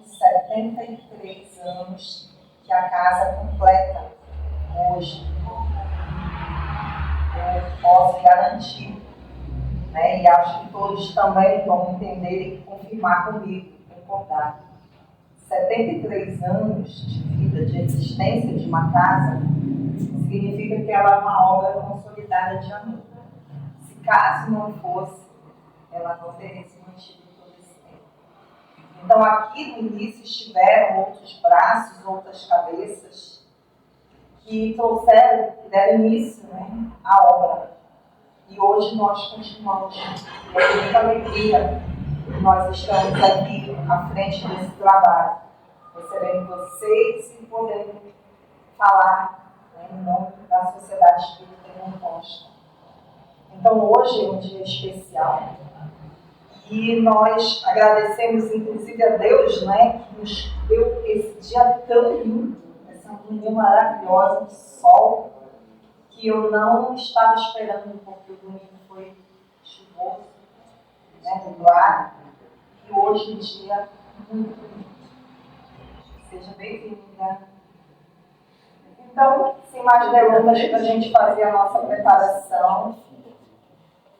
73 anos que a casa completa hoje. Eu posso garantir, né? E acho que todos também vão entender e confirmar comigo, concordar. 73 anos de vida, de existência de uma casa, significa que ela é uma obra consolidada de amor. Se caso não fosse, ela não teria se mantido todo esse tempo. Então, aqui no início estiveram outros braços, outras cabeças, que trouxeram, que deram início, né, à obra. E hoje nós continuamos. E é muita alegria que nós estamos aqui à frente desse trabalho, recebendo vocês e podendo falar, né, em nome da Sociedade Espírita Irmã Costa. Então, hoje é um dia especial e nós agradecemos, inclusive, a Deus, né, que nos deu esse dia tão lindo, essa manhã maravilhosa de sol, que eu não estava esperando, porque o domingo foi chuvoso, né, nublado, e hoje é um dia muito bonito. Seja bem-vinda. Então, sem mais delongas, para a gente fazer a nossa preparação.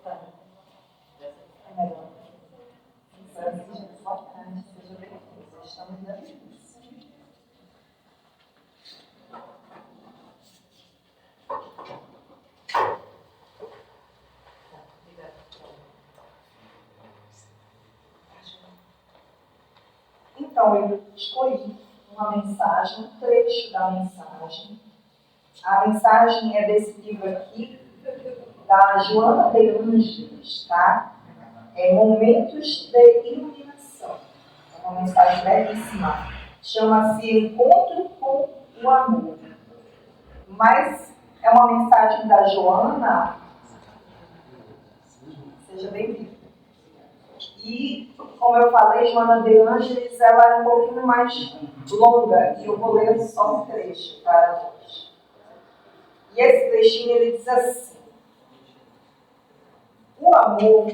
É melhor. Seja bem-vinda. Estamos dando início. Então, eu escolhi uma mensagem, um trecho da mensagem. A mensagem é desse livro aqui, da Joana de Ângeles, tá? É Momentos de Iluminação. É uma mensagem belíssima. Chama-se Encontro com o Amor. Mas é uma mensagem da Joana. Seja bem-vinda. E, como eu falei, Joana de Ângeles, ela é um pouquinho mais longa, e eu vou ler só um trecho para nós. E esse trechinho, ele diz assim: o amor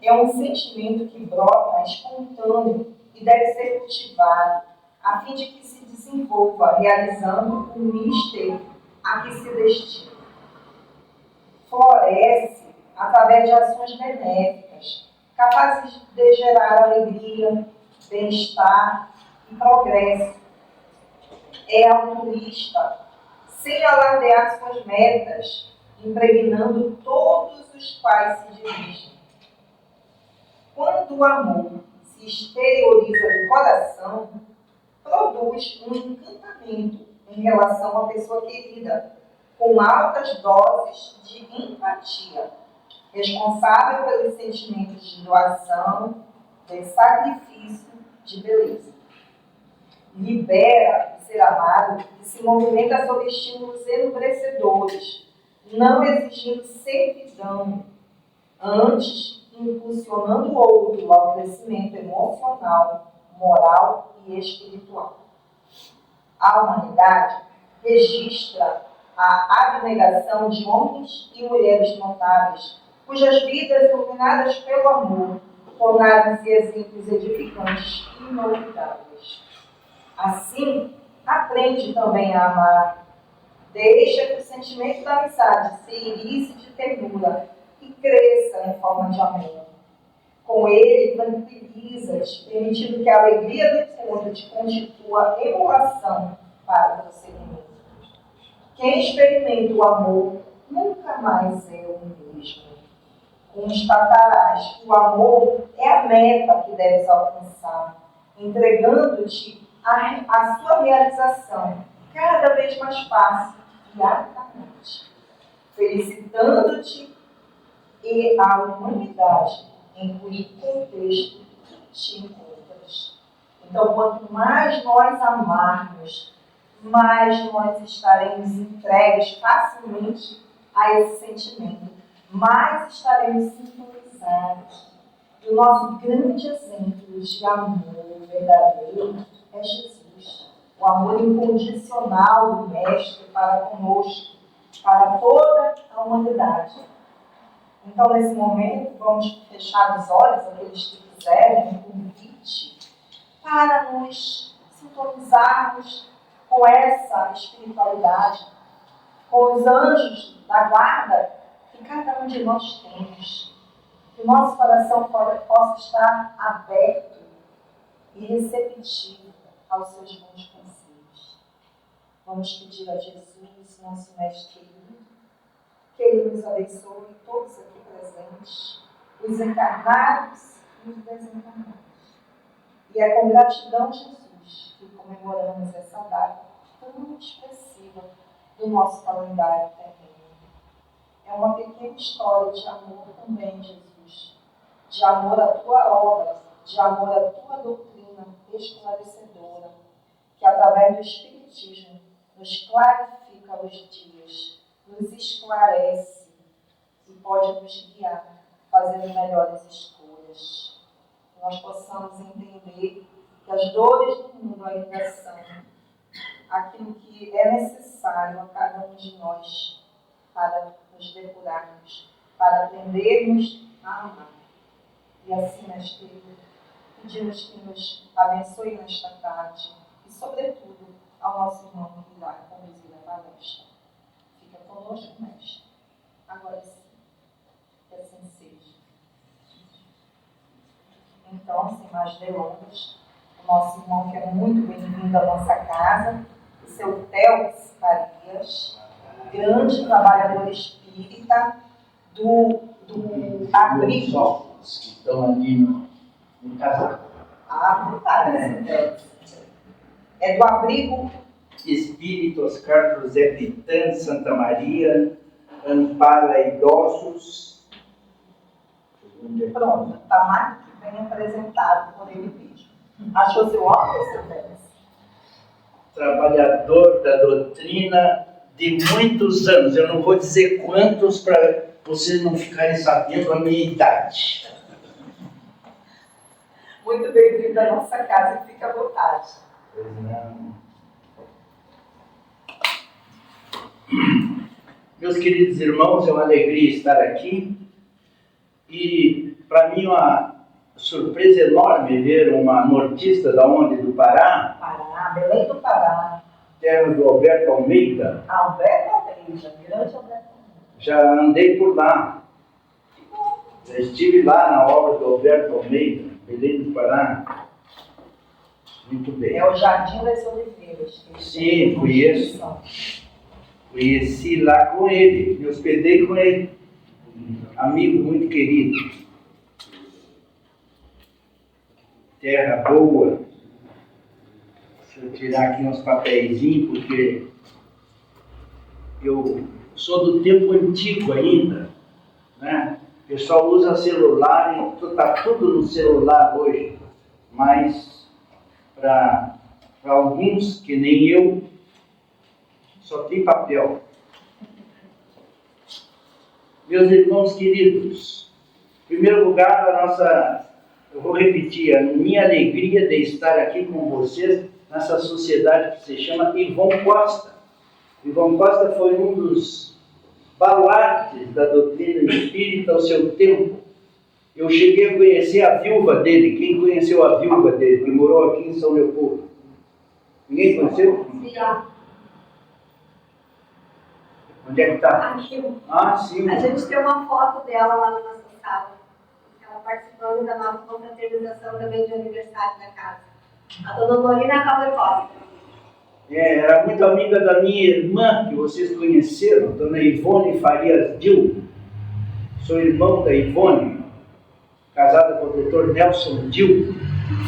é um sentimento que brota espontâneo e deve ser cultivado, a fim de que se desenvolva, realizando o mister a que se destina. Floresce através de ações benéficas, capazes de gerar alegria, bem-estar e progresso. É altruísta, sem alardear suas metas, impregnando todos os quais se dirigem. Quando o amor se exterioriza do coração, produz um encantamento em relação à pessoa querida, com altas doses de empatia, responsável pelos sentimentos de doação, de sacrifício, de beleza. Libera o ser amado e se movimenta sob estímulos enobrecedores, não exigindo servidão, antes impulsionando o outro ao crescimento emocional, moral e espiritual. A humanidade registra a abnegação de homens e mulheres notáveis, cujas vidas, iluminadas pelo amor, tornaram-se exemplos edificantes e inolvidáveis. Assim, aprende também a amar. Deixa que o sentimento da amizade se irice de ternura e cresça em forma de amor. Com ele, tranquiliza-te, permitindo que a alegria do encontro te constitua emulação para o prosseguimento. Quem experimenta o amor nunca mais é o mesmo. Constatarás que o amor é a meta que deves alcançar, entregando-te a sua realização cada vez mais fácil e atamente, felicitando-te e a humanidade em cujo contexto te encontras. Então, quanto mais nós amarmos, mais nós estaremos entregues facilmente a esse sentimento, mais estaremos sintonizados. E o nosso grande exemplo de amor verdadeiro é Jesus. O amor incondicional do Mestre para conosco, para toda a humanidade. Então, nesse momento, vamos fechar os olhos, aqueles que quiserem, um convite para nos sintonizarmos com essa espiritualidade, com os anjos da guarda que cada um de nós temos. Que o nosso coração possa estar aberto e receptivo aos seus bons conselhos. Vamos pedir a Jesus, nosso Mestre querido, que Ele nos abençoe, todos aqui presentes, os encarnados e os desencarnados. E é com gratidão, Jesus, que comemoramos essa data tão expressiva do nosso calendário terreno. É uma pequena história de amor também, Jesus, de amor à tua obra, de amor à tua doutrina esclarecedora, que através do Espiritismo nos clarifica os dias, nos esclarece e pode nos guiar, fazendo melhores escolhas. Que nós possamos entender que as dores do mundo ainda são aquilo que é necessário a cada um de nós para nos depurarmos, para aprendermos a amar. E assim, Mestre, pedimos que nos abençoe nesta tarde e, sobretudo, ao nosso irmão que irá conduzir a palestra. Fica conosco, Mestre. Agora sim, que assim seja. Então, sem mais delongas, o nosso irmão que é muito bem-vindo à nossa casa, o seu Teles Farias, grande trabalhador espírita do abrigo. Os que estão ali no casaco. Parece. É do abrigo Espírito Oscar José Pitã de Santa Maria, ampara idosos. Pronto, está mais que bem apresentado por ele mesmo. Achou seu óculos, seu Teles? Trabalhador da doutrina de muitos anos. Eu não vou dizer quantos para vocês não ficarem sabendo a minha idade. Muito bem-vindo à nossa casa e fica à vontade. Pois não. Meus queridos irmãos, é uma alegria estar aqui e para mim uma surpresa enorme ver uma nortista da onde? Do Pará, Belém do Pará. terra do Alberto Almeida. Alberto Almeida, grande Alberto Almeida. Já andei por lá. Já estive lá na obra do Alberto Almeida, Belém do Pará. Muito bem. É o Jardim das Oliveiras. Sim, conheço. Conheci lá com ele, me hospedei com ele. Amigo muito querido. Terra boa. Deixa eu tirar aqui uns papeizinhos, porque eu sou do tempo antigo ainda, né? O pessoal usa celular e está tudo no celular hoje, mas para alguns, que nem eu, só tem papel. Meus irmãos queridos, em primeiro lugar, eu vou repetir, a minha alegria de estar aqui com vocês nessa sociedade que se chama Ivon Costa. Ivon Costa foi um dos baluartes da doutrina espírita ao seu tempo. Eu cheguei a conhecer a viúva dele. Quem conheceu a viúva dele, que morou aqui em São Leopoldo? Ninguém conheceu? Onde é que está? Aqui. Ah, sim. A gente tem uma foto dela lá na nossa sala. Ela participando da nossa confraternização também de aniversário da casa. A dona Lorena Calder Costa. Era muito amiga da minha irmã, que vocês conheceram, dona Ivone Farias Dil. Sou irmão da Ivone, casada com o Dr. Nelson Dil.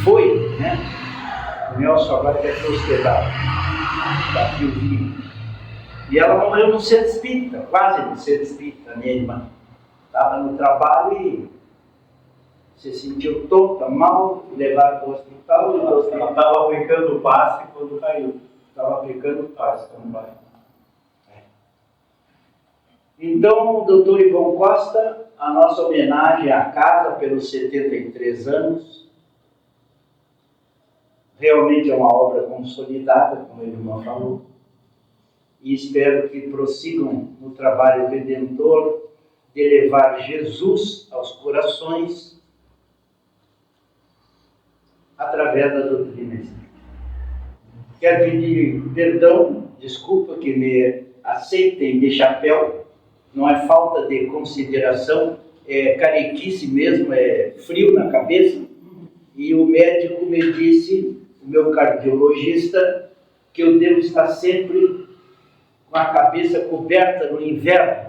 Foi, né? O Nelson agora quer ser hospedado. Da Dil. E ela morreu no centro espírita, quase no centro espírita, minha irmã. Estava no trabalho e se sentiu tonta, mal, levaram para o hospital. Ela estava aplicando o passe quando caiu. Estava aplicando o passe também. Então, doutor Ivon Costa, a nossa homenagem à casa pelos 73 anos. Realmente é uma obra consolidada, como a irmã falou. E espero que prossigam no trabalho redentor de levar Jesus aos corações através através da doutrina espírita. Quero pedir perdão, desculpa que me aceitem de chapéu, não é falta de consideração, é carequice mesmo, é frio na cabeça. E o médico me disse, o meu cardiologista, que eu devo estar sempre com a cabeça coberta no inverno,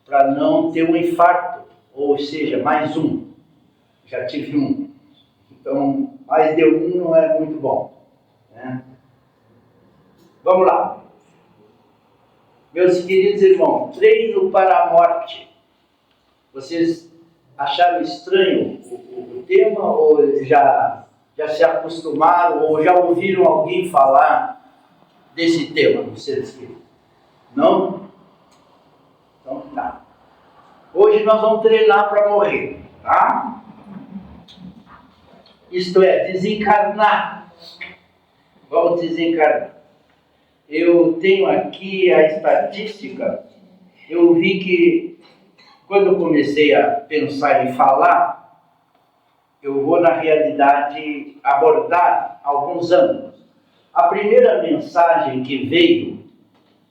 para não ter um infarto, ou seja, mais um. Já tive um. Então, mais de um não é muito bom, né? Vamos lá. Meus queridos irmãos, treino para a morte. Vocês acharam estranho o tema, ou já se acostumaram, ou já ouviram alguém falar desse tema, vocês queridos? Não? Então tá. Hoje nós vamos treinar para morrer, tá? Isto é, desencarnar. Vamos desencarnar. Eu tenho aqui a estatística. Eu vi que quando eu comecei a pensar em falar, eu vou na realidade abordar alguns ângulos. A primeira mensagem que veio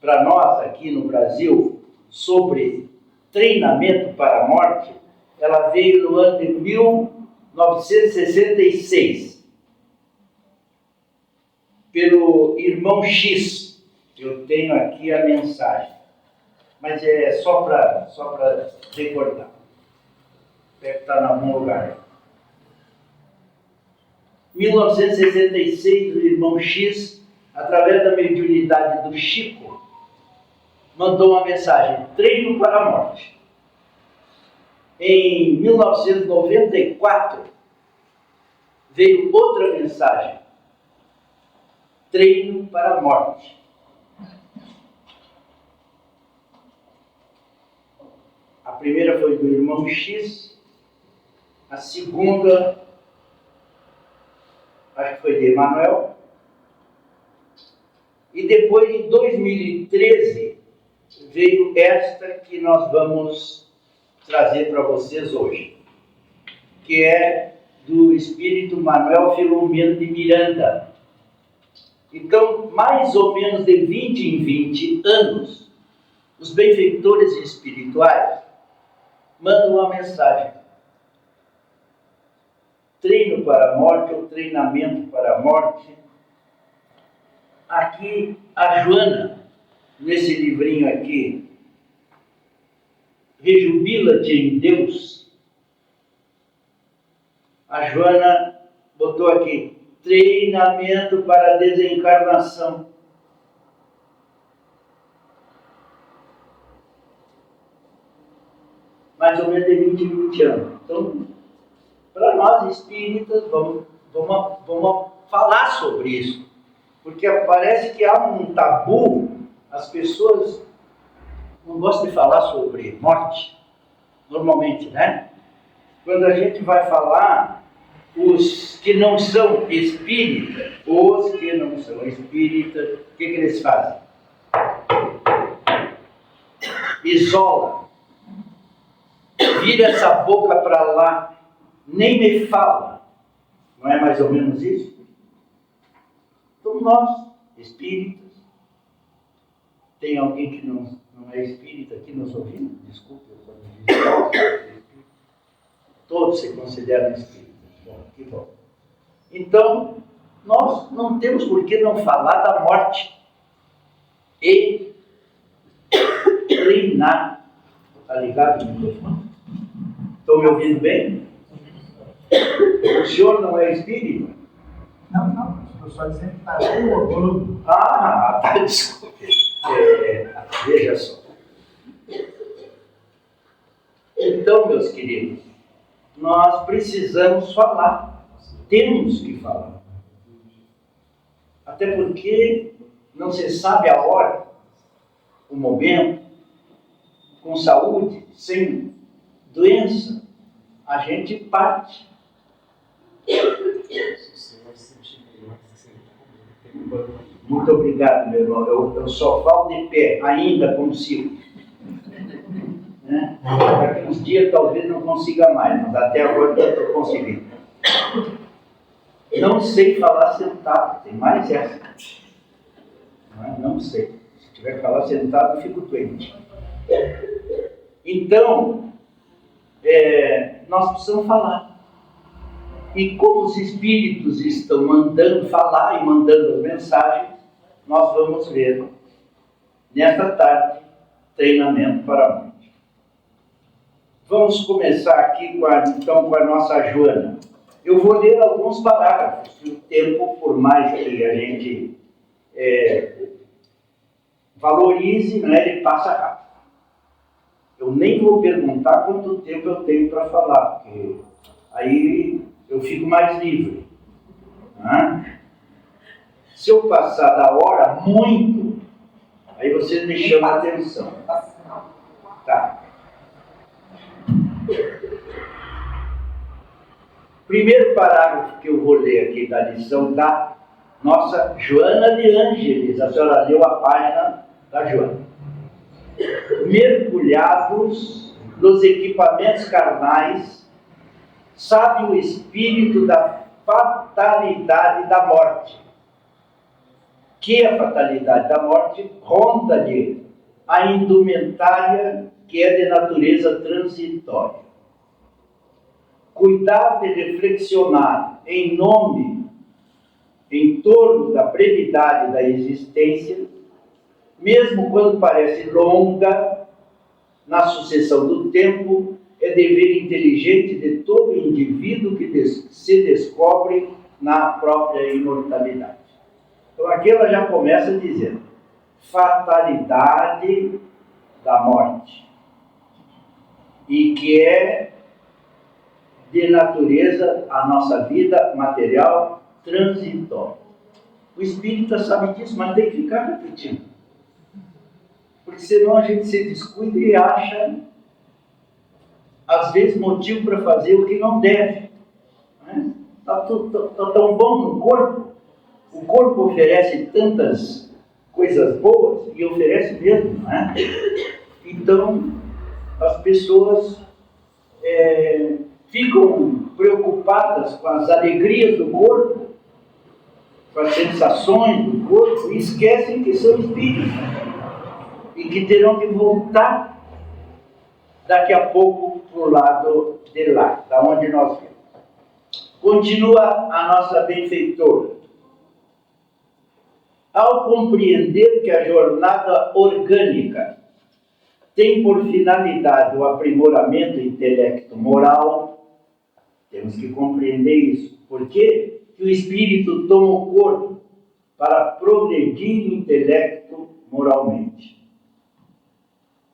para nós aqui no Brasil sobre treinamento para a morte, ela veio no ano de 1966, pelo irmão X. Eu tenho aqui a mensagem, mas é só para recordar. Deve estar em algum lugar. 1966, o irmão X, através da mediunidade do Chico, mandou uma mensagem: treino para a morte. Em 1994, veio outra mensagem: treino para a morte. A primeira foi do irmão X, a segunda, acho que foi de Emmanuel, e depois, em 2013, veio esta que nós vamos trazer para vocês hoje, que é do Espírito Manuel Filomeno de Miranda. Então, mais ou menos de 20 em 20 anos, os benfeitores espirituais mandam uma mensagem: treino para a morte ou treinamento para a morte. Aqui, a Joana, nesse livrinho aqui, Rejubila-te em Deus, a Joana botou aqui: treinamento para a desencarnação. Mais ou menos de 20 anos. Então, para nós espíritas, vamos falar sobre isso. Porque parece que há um tabu, as pessoas não gostam de falar sobre morte, normalmente, né? Quando a gente vai falar, os que não são espíritas, o que eles fazem? Isola, vira essa boca para lá, nem me fala. Não é mais ou menos isso? Então nós, espíritas, tem alguém que não é espírita aqui nos ouvindo? Desculpe, eu só não disse. Todos se consideram espíritas. Bom, que bom. Então, nós não temos por que não falar da morte e treinar. Está ligado o microfone? Estão me ouvindo bem? O senhor não é espírita? Não. Estou só dizendo que está bem orgulho. Ah, tá, desculpe. Veja só. Então, meus queridos, nós precisamos falar. Temos que falar. Até porque não se sabe a hora, o momento. Com saúde, sem doença, a gente parte. Muito obrigado, meu irmão. Eu só falo de pé, ainda consigo. Né? Daqui uns dias talvez não consiga mais, mas até agora eu estou conseguindo. Não sei falar sentado, tem mais essa. Não sei. Se tiver que falar sentado, eu fico doente. Então, nós precisamos falar. E como os espíritos estão mandando falar e mandando as mensagens, nós vamos ver nesta tarde treinamento para a mente. Vamos começar aqui com a nossa Joana. Eu vou ler alguns parágrafos, que o tempo, por mais que a gente valorize, né, ele passa rápido. Eu nem vou perguntar quanto tempo eu tenho para falar, porque aí eu fico mais livre. Né? Se eu passar da hora muito, aí vocês me chamam a atenção. Tá. Primeiro parágrafo que eu vou ler aqui da lição da nossa Joana de Ângeles. A senhora leu a página da Joana. Mergulhados nos equipamentos carnais, sabe o espírito da fatalidade da morte. Que a fatalidade da morte ronda-lhe a indumentária que é de natureza transitória. Cuidar de reflexionar em torno da brevidade da existência, mesmo quando parece longa, na sucessão do tempo, é dever inteligente de todo indivíduo que se descobre na própria imortalidade. Então aqui ela já começa dizendo, fatalidade da morte, e que é de natureza a nossa vida material transitória. O espírita sabe disso, mas tem que ficar repetindo. Porque senão a gente se descuida e acha, às vezes, motivo para fazer o que não deve. Está tão bom no corpo. O corpo oferece tantas coisas boas, e oferece mesmo, né? Então, as pessoas ficam preocupadas com as alegrias do corpo, com as sensações do corpo, e esquecem que são espíritos e que terão que voltar daqui a pouco para o lado de lá, da onde nós vemos. Continua a nossa benfeitora. Ao compreender que a jornada orgânica tem por finalidade o aprimoramento intelecto-moral, temos que compreender isso. Por quê? Que o espírito toma o corpo para progredir intelecto-moralmente.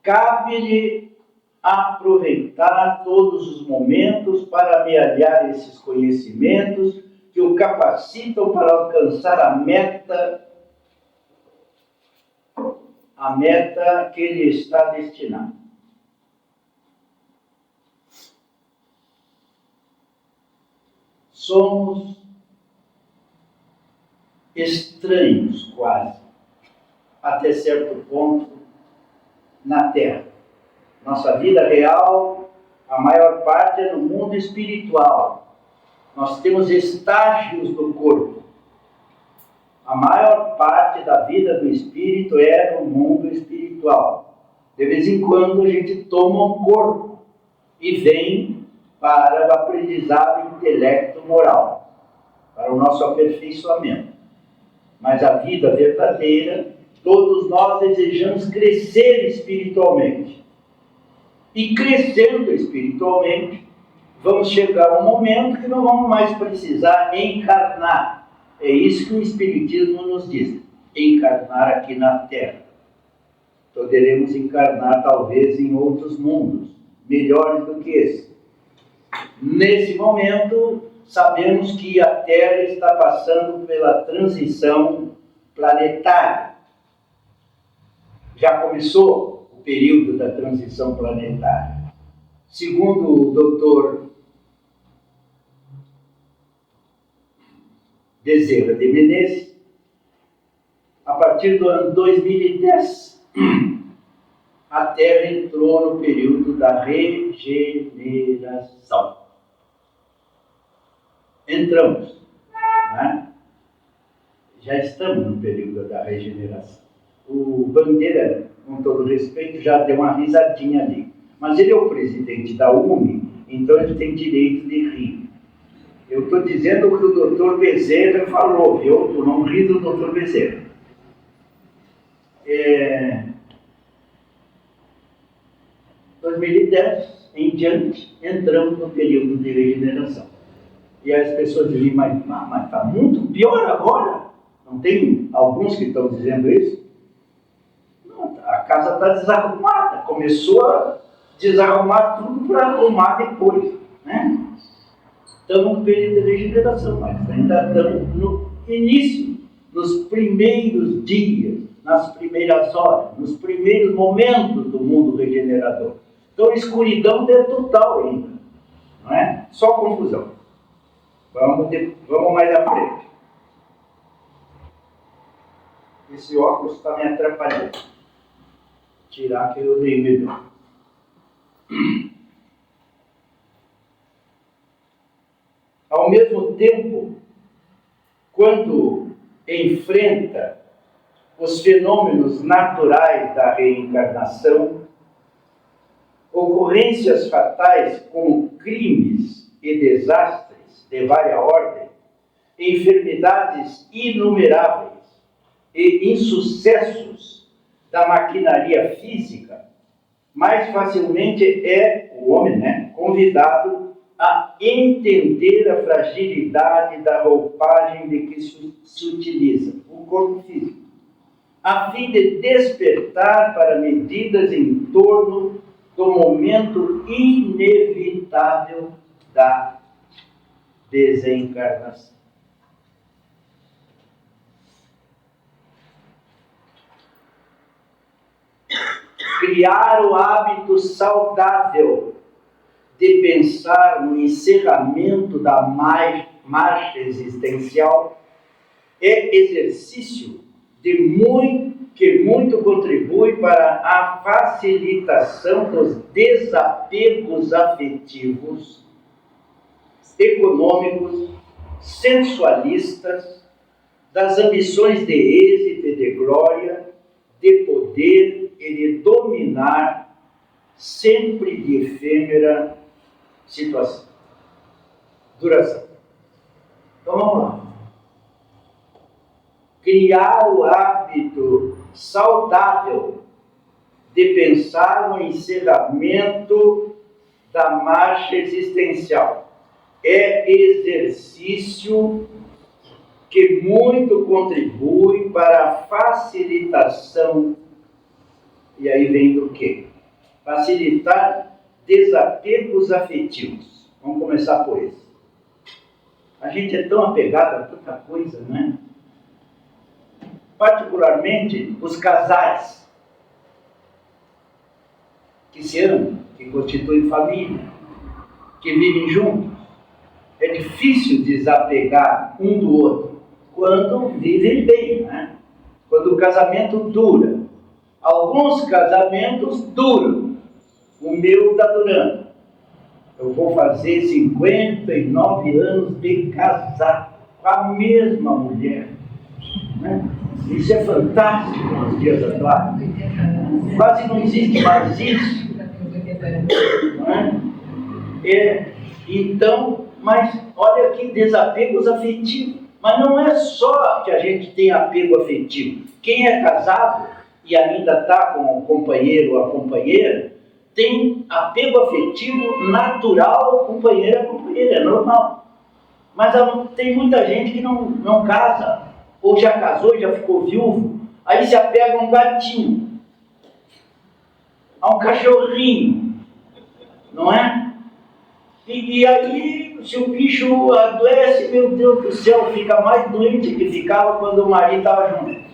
Cabe-lhe aproveitar todos os momentos para amealhar esses conhecimentos que o capacitam para alcançar a meta que ele está destinado. Somos estranhos, quase, até certo ponto, na Terra. Nossa vida real, a maior parte é no mundo espiritual. Nós temos estágios do corpo. A maior parte da vida do espírito é no mundo espiritual. De vez em quando a gente toma um corpo e vem para o aprendizado intelecto-moral, para o nosso aperfeiçoamento. Mas a vida verdadeira, todos nós desejamos crescer espiritualmente. E crescendo espiritualmente, vamos chegar a um momento que não vamos mais precisar encarnar. É isso que o Espiritismo nos diz, encarnar aqui na Terra. Poderemos encarnar talvez em outros mundos, melhores do que esse. Nesse momento, sabemos que a Terra está passando pela transição planetária. Já começou o período da transição planetária. Segundo o Dr. Bezerra de Menezes, a partir do ano 2010, a Terra entrou no período da regeneração. Entramos. né? Já estamos no período da regeneração. O Bandeira, com todo respeito, já deu uma risadinha ali. Mas ele é o presidente da UME, então ele tem direito de rir. Eu estou dizendo o que o doutor Bezerra falou, viu? Tu não ri do doutor Bezerra. 2010 em diante, entramos no período de regeneração. E as pessoas dizem, mas está muito pior agora? Não tem alguns que estão dizendo isso? Não, a casa está desarrumada. Começou a desarrumar tudo para arrumar depois, né? Estamos no período de regeneração, mas ainda estamos no início, nos primeiros dias, nas primeiras horas, nos primeiros momentos do mundo regenerador. Então a escuridão é total ainda, não é? Só confusão. Vamos mais à frente. Esse óculos está me atrapalhando. Tirar que eu dei melhor. Ao mesmo tempo, quando enfrenta os fenômenos naturais da reencarnação, ocorrências fatais como crimes e desastres de várias ordens, enfermidades inumeráveis e insucessos da maquinaria física, mais facilmente é o homem, né, convidado a entender a fragilidade da roupagem de que se utiliza, o corpo físico, a fim de despertar para medidas em torno do momento inevitável da desencarnação. Criar o hábito saudável de pensar no encerramento da marcha existencial é exercício que muito contribui para a facilitação dos desapegos afetivos, econômicos, sensualistas, das ambições de êxito e de glória, de poder e de dominar, sempre de efêmera duração. Então vamos lá. Criar o hábito saudável de pensar no encerramento da marcha existencial é exercício que muito contribui para a facilitação, e aí vem do quê? Facilitar desapegos afetivos. Vamos começar por isso. A gente é tão apegado a tanta coisa, né? Particularmente os casais que se amam, que constituem família, que vivem juntos. É difícil desapegar um do outro quando vivem bem, né? Quando o casamento dura. Alguns casamentos duram. O meu está durando. Eu vou fazer 59 anos de casado com a mesma mulher, né? Isso é fantástico nos dias atuais. Quase não existe mais isso, não é? Então, mas olha que desapegos afetivos. Mas não é só que a gente tem apego afetivo. Quem é casado e ainda está com o companheiro ou a companheira, tem apego afetivo natural, companheiro a companheira, é normal. Mas tem muita gente que não casa, ou já casou e já ficou viúvo, aí se apega a um gatinho, a um cachorrinho, não é? E aí, se o bicho adoece, meu Deus do céu, fica mais doente que ficava quando o marido estava junto.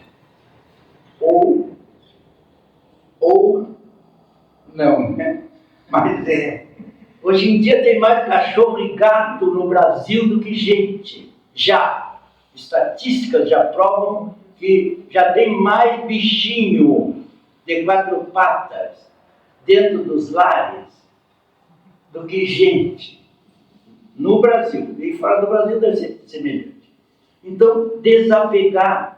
Ou não, né? Mas hoje em dia tem mais cachorro e gato no Brasil do que gente. Já. Estatísticas já provam que já tem mais bichinho de 4 patas dentro dos lares do que gente no Brasil. E fora do Brasil deve ser semelhante. Então, desapegar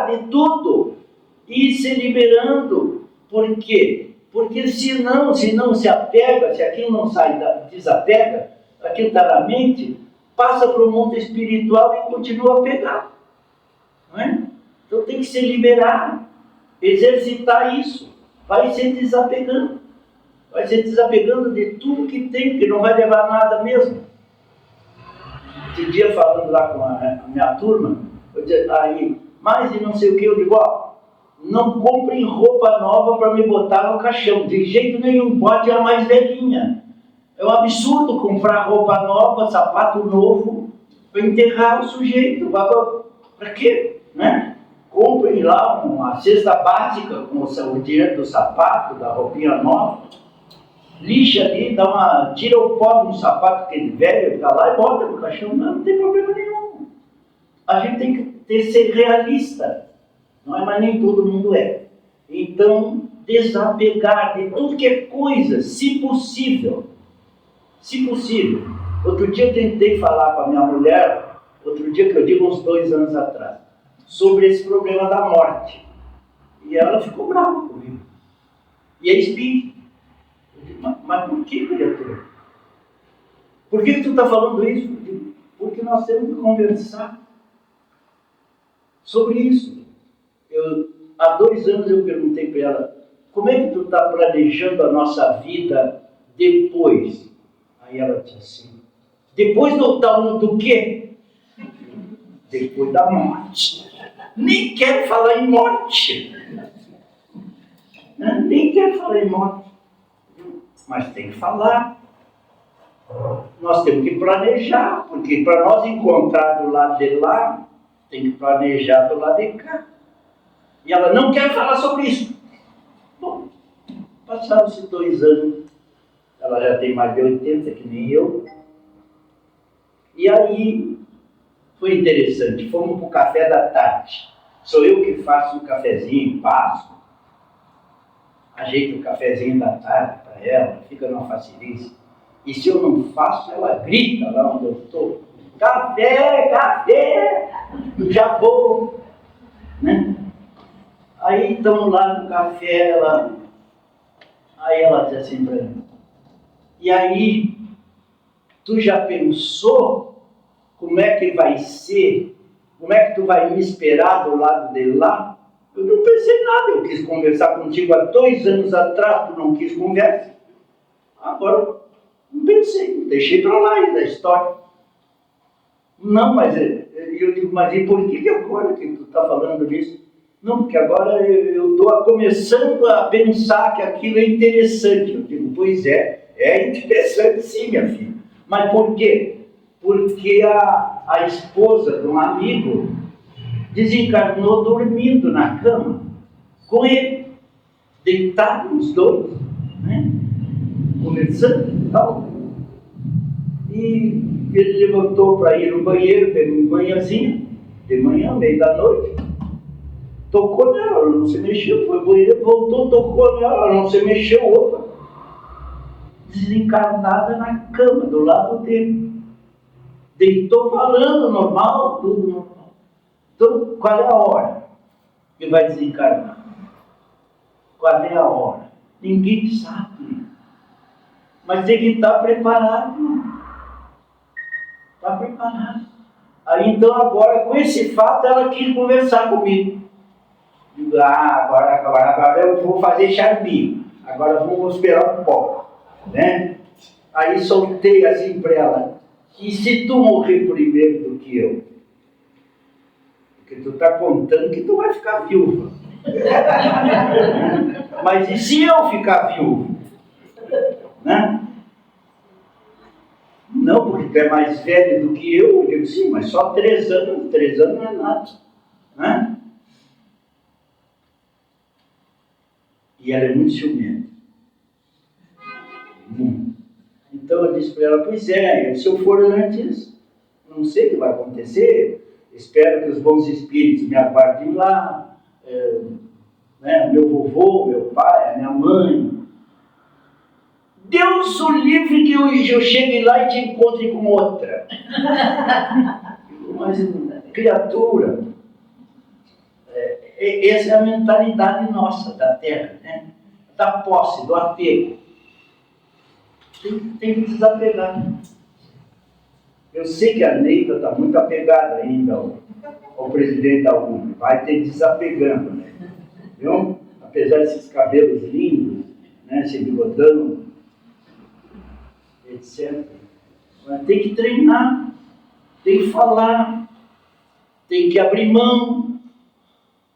de tudo e se liberando. Por quê? Porque se não se apega, se aquilo não sai, desapega, aquilo está na mente, passa para o mundo espiritual e continua apegado. Não é? Então tem que se liberar, exercitar isso, vai se desapegando de tudo que tem, que não vai levar nada mesmo. Esse dia falando lá com a minha turma, eu disse, aí, mas e não sei o que, eu digo, ó, não comprem roupa nova para me botar no caixão, de jeito nenhum, bote a mais velhinha. É um absurdo comprar roupa nova, sapato novo, para enterrar o sujeito. Para quê? Né? Comprem lá uma cesta básica com o dinheiro do sapato, da roupinha nova, lixa ali, tira o pó de um sapato aquele velho, está lá e bota no caixão. Não tem problema nenhum. A gente tem que ser realista. Não é, mas nem todo mundo é. Então, desapegar de tudo que é coisa, se possível. Se possível. Outro dia eu tentei falar com a minha mulher, outro dia que eu digo uns 2 anos atrás, sobre esse problema da morte. E ela ficou brava comigo. E é espírito. Eu digo, mas por que, criatura? Por que tu está falando isso? Eu digo, porque nós temos que conversar sobre isso. Há 2 anos eu perguntei para ela, como é que tu está planejando a nossa vida depois? Aí ela disse assim, depois do quê? Depois da morte. Nem quero falar em morte. Nem quero falar em morte. Mas tem que falar. Nós temos que planejar, porque para nós encontrar do lado de lá, tem que planejar do lado de cá. E ela não quer falar sobre isso. Bom, passaram-se 2 anos. Ela já tem mais de 80, que nem eu. E aí, foi interessante. Fomos para o café da tarde. Sou eu que faço o cafezinho, passo. Ajeito o cafezinho da tarde para ela, fica numa facilíssima. E se eu não faço, ela grita lá onde eu estou. Café, café! Já vou. Né? Aí estamos lá no café, aí ela diz assim para mim, e aí, tu já pensou como é que vai ser, como é que tu vai me esperar do lado de lá? Eu não pensei nada, eu quis conversar contigo há 2 anos atrás, tu não quis conversa. Agora, não pensei, deixei para lá da história. Não, mas eu digo, mas e por que agora que tu está falando disso? Não, porque agora eu estou começando a pensar que aquilo é interessante. Eu digo, pois é interessante sim, minha filha. Mas por quê? Porque a esposa de um amigo desencarnou dormindo na cama com ele, deitados os dois, né? Conversando e tal. E ele levantou para ir no banheiro, pegou um banhozinho, de manhã, meio da noite. Tocou nela, ela não se mexeu, foi ao banheiro, voltou, tocou nela, ela não se mexeu, opa. Desencarnada na cama, do lado dele. Deitou falando, normal, tudo normal. Então, qual é a hora que vai desencarnar? Qual é a hora? Ninguém sabe. Mas tem que estar preparado. Está preparado. Aí então agora, com esse fato, ela quis conversar comigo. Digo, agora eu vou fazer charminho. Agora vamos esperar um pouco. Né? Aí soltei assim para ela. E se tu morrer primeiro do que eu? Porque tu está contando que tu vai ficar viúva. Mas e se eu ficar viúvo? Né? Não, porque tu é mais velho do que eu. Eu digo, sim, mas só 3 anos. 3 anos não é nada. Né? E ela é muito ciumenta. Então eu disse para ela, pois é, se eu for antes, não sei o que vai acontecer. Espero que os bons espíritos me aguardem lá. Né, meu vovô, meu pai, a minha mãe. Deus o livre que eu chegue lá e te encontre com outra. Mas criatura. Essa é a mentalidade nossa da terra, né? Da posse, do apego. Tem que desapegar. Eu sei que a Neida está muito apegada ainda ao presidente da UNE. Vai ter desapegando, né? Viu? Apesar desses cabelos lindos, né? Esse bigodão, etc. Mas tem que treinar, tem que falar, tem que abrir mão.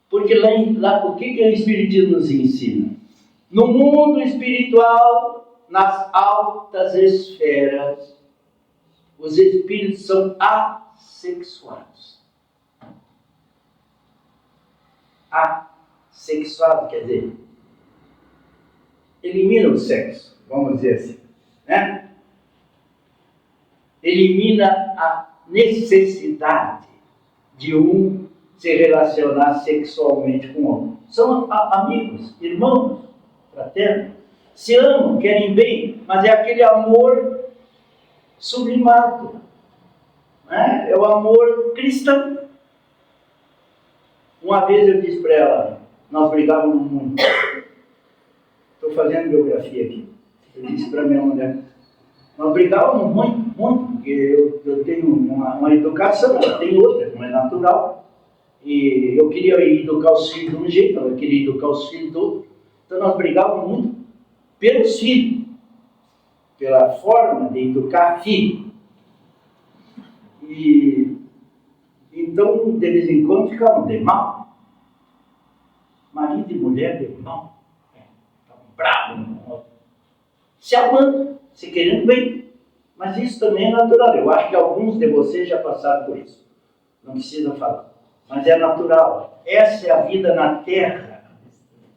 Porque lá o que o Espiritismo nos ensina? No mundo espiritual, nas altas esferas, os espíritos são assexuados. Assexuado quer dizer, elimina o sexo, vamos dizer assim, né? Elimina a necessidade de um se relacionar sexualmente com o outro. São amigos, irmãos, fraternos, se amam, querem bem, mas é aquele amor sublimado, né? É o amor cristão. Uma vez eu disse para ela, nós brigávamos muito. Estou fazendo biografia aqui. Eu disse para minha mulher, nós brigávamos muito, porque eu tenho uma educação, ela tem outra, não é natural. E eu queria educar os filhos de um jeito, ela queria educar os filhos do outro. Então nós brigávamos muito pelos filhos, pela forma de educar filho. E então, de vez em quando, ficavam de mal. Marido e mulher de mal. Estavam bravos um com o outro. Se amando, se querendo bem. Mas isso também é natural. Eu acho que alguns de vocês já passaram por isso. Não precisa falar. Mas é natural. Essa é a vida na Terra.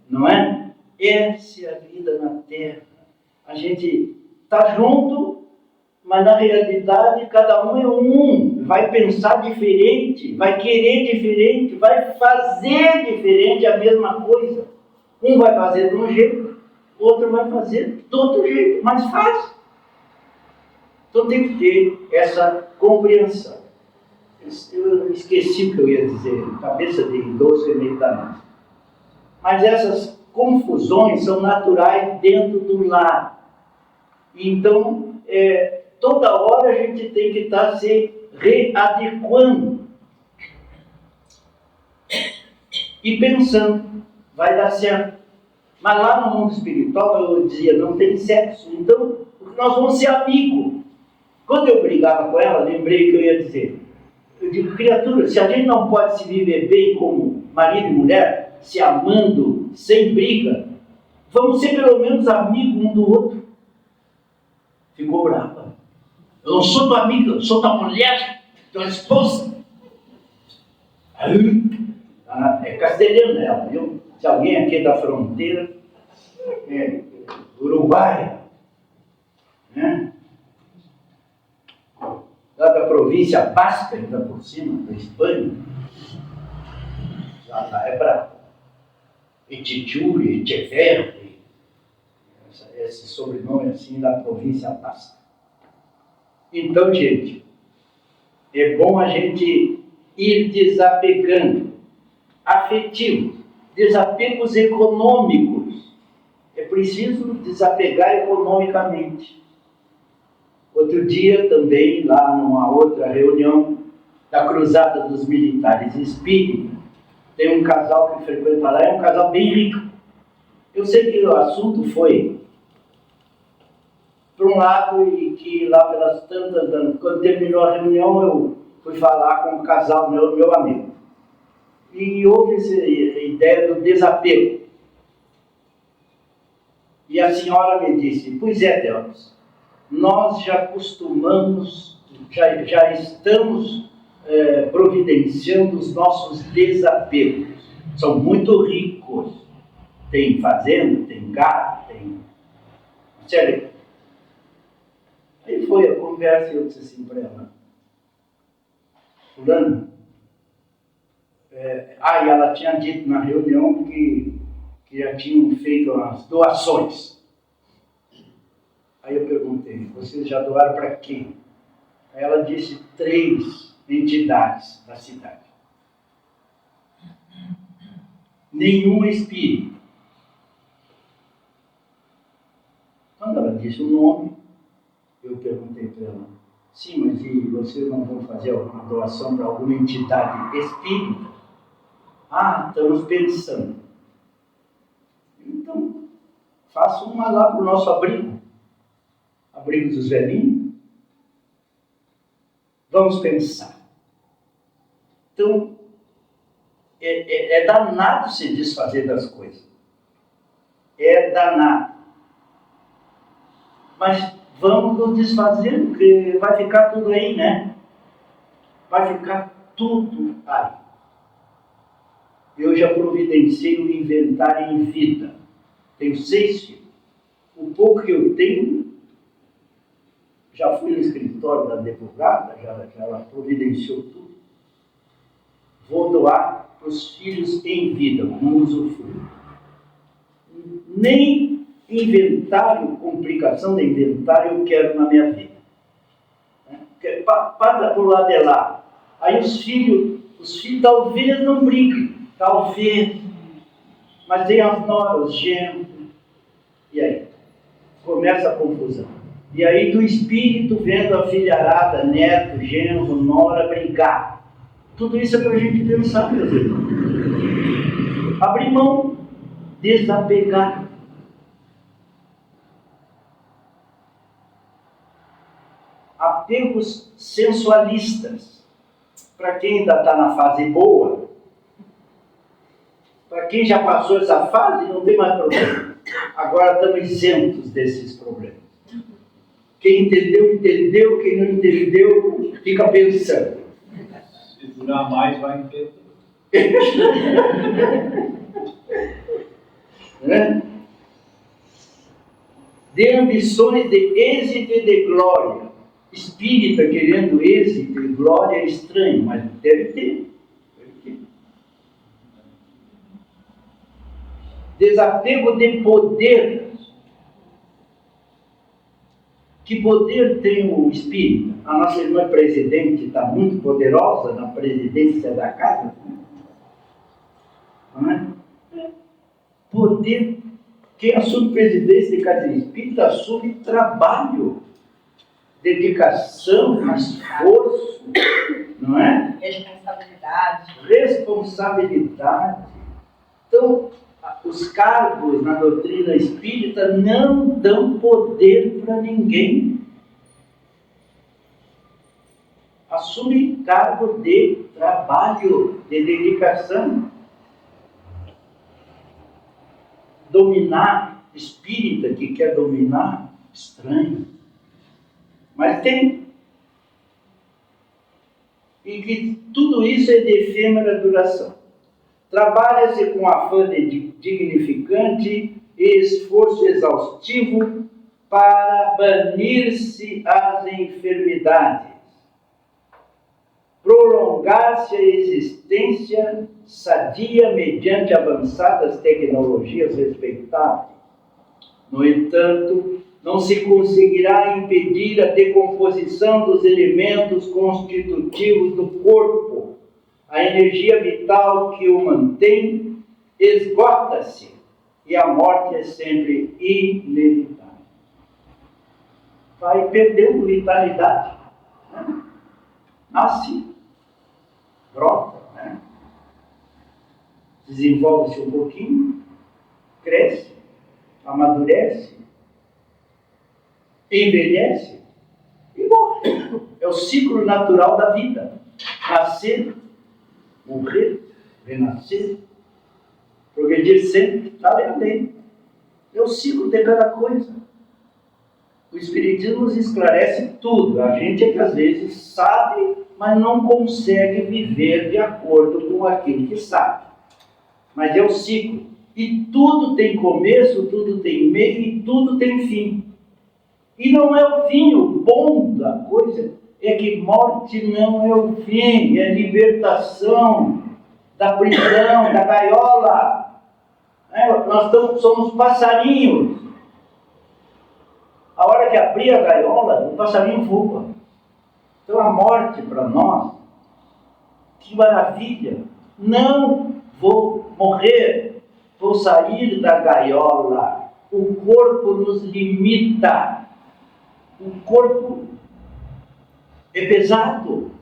Não é? Essa é a vida na Terra. A gente está junto, mas na realidade cada um é um. Vai pensar diferente, vai querer diferente, vai fazer diferente a mesma coisa. Um vai fazer de um jeito, o outro vai fazer do outro jeito, mas faz. Então tem que ter essa compreensão. Eu esqueci o que eu ia dizer, cabeça de idoso é meio danado. Mas essas confusões são naturais dentro do lar. Então, toda hora a gente tem que estar se readequando e pensando, vai dar certo. Mas lá no mundo espiritual, eu dizia, não tem sexo, então nós vamos ser amigos. Quando eu brigava com ela, lembrei que eu ia dizer, eu digo, criatura, se a gente não pode se viver bem como marido e mulher, se amando, sem briga, vamos ser pelo menos amigos um do outro. Ficou brava. Eu não sou tua amiga, eu sou tua mulher, tua esposa. É castelhano ela, viu? Se alguém aqui da fronteira, Uruguai, né? Lá da província Basca, ainda por cima, da Espanha, já é bravo. Etitiuri, Echeverri, esse sobrenome assim da província Basca. Então, gente, é bom a gente ir desapegando, afetivo, desapegos econômicos. É preciso desapegar economicamente. Outro dia também, lá numa outra reunião da Cruzada dos Militares Espíritas, tem um casal que frequenta lá, é um casal bem rico. Eu sei que o assunto foi para um lado e que lá pelas tantas, quando terminou a reunião, eu fui falar com um casal, meu amigo. E houve essa ideia do desapego. E a senhora me disse, pois é, Deus, nós já costumamos, já estamos providenciando os nossos desapegos. São muito ricos. Tem fazenda, tem gado, tem... Sério. Aí foi a conversa e eu disse assim para ela, fulano, e ela tinha dito na reunião que já tinham feito as doações. Aí eu perguntei, vocês já doaram para quem? Aí ela disse 3 entidades da cidade. Nenhum espírito. Quando ela disse o nome, eu perguntei para ela, sim, mas e vocês não vão fazer alguma doação para alguma entidade espírita? Ah, estamos pensando. Então, faça uma lá para o nosso abrigo. Abrigo dos velhinhos. Vamos pensar. Então, é danado se desfazer das coisas. É danado. Mas vamos nos desfazer, porque vai ficar tudo aí, né? Vai ficar tudo aí. Eu já providenciei o inventário em vida. Tenho 6 filhos. O pouco que eu tenho, já fui no escritório da advogada, já ela providenciou tudo. Vou doar para os filhos em vida, não usufruo. Nem inventário, complicação de inventário eu quero na minha vida. Passa para o lado de lá. Aí os filhos talvez não briguem, talvez. Mas tem as noras, os genros. E aí? Começa a confusão. E aí do espírito vendo a filharada, neto, genro, nora brigar. Tudo isso é para a gente pensar, meus irmãos. Abrir mão, desapegar. Apegos sensualistas. Para quem ainda está na fase boa, para quem já passou essa fase, não tem mais problema. Agora estamos isentos desses problemas. Quem entendeu, entendeu. Quem não entendeu, fica pensando. Se durar mais, vai entender. Né? De ambições de êxito e de glória. Espírita querendo êxito e glória é estranho, mas deve ter. Desapego de poder. Que poder tem o espírito? A nossa irmã presidente está muito poderosa na presidência da casa. Não é? Poder. Quem assume presidência de casa espírita assume trabalho, dedicação, esforço, não é? Responsabilidade. Então, os cargos na doutrina espírita não dão poder para ninguém. Assume cargo de trabalho, de dedicação. Dominar, espírita que quer dominar, estranho. Mas tem. E que tudo isso é de efêmera duração. Trabalha-se com afã de dignificante e esforço exaustivo para banir-se as enfermidades, prolongar-se a existência sadia mediante avançadas tecnologias respeitáveis. No entanto, não se conseguirá impedir a decomposição dos elementos constitutivos do corpo. A energia vital que o mantém esgota-se e a morte é sempre inevitável. Vai perdendo vitalidade. Né? Nasce, brota, né? Desenvolve-se um pouquinho, cresce, amadurece, envelhece e morre. É o ciclo natural da vida. Nascer, morrer, renascer, progredir sempre, está bem. É o ciclo de cada coisa. O Espiritismo nos esclarece tudo. A gente é que às vezes sabe, mas não consegue viver de acordo com aquilo que sabe. Mas é o ciclo. E tudo tem começo, tudo tem meio e tudo tem fim. E não é o fim, o bom da coisa é que morte não é o fim, é libertação da prisão, da gaiola. Nós somos passarinhos. A hora que abrir a gaiola, o passarinho voa. Então a morte para nós Que maravilha! Não vou morrer, vou sair da gaiola. O corpo nos limita. O corpo é pesado,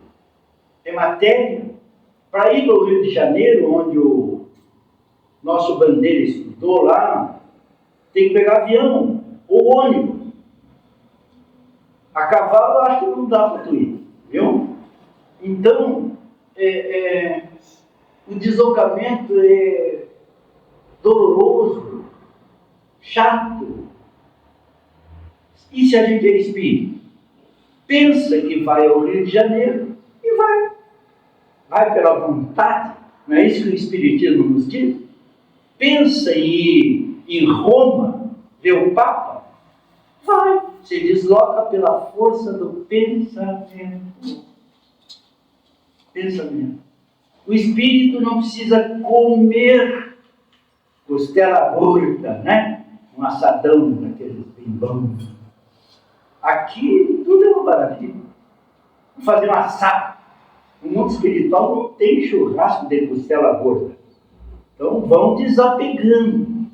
é matéria. Para ir para o Rio de Janeiro, onde o nosso Bandeira estudou lá, tem que pegar avião ou ônibus. A cavalo, eu acho que não dá para tu ir, viu? Então, o deslocamento é doloroso, chato. E se a gente é espírito? Pensa que vai ao Rio de Janeiro e vai. Vai pela vontade. Não é isso que o Espiritismo nos diz? Pensa em ir em Roma, ver o Papa? Vai. Se desloca pela força do pensamento. Pensamento. O espírito não precisa comer costela gorda, né? Um assadão daqueles bem bons. Aqui tudo é uma maravilha. Vamos fazer um assado. No mundo espiritual não tem churrasco de costela gorda. Então vão desapegando.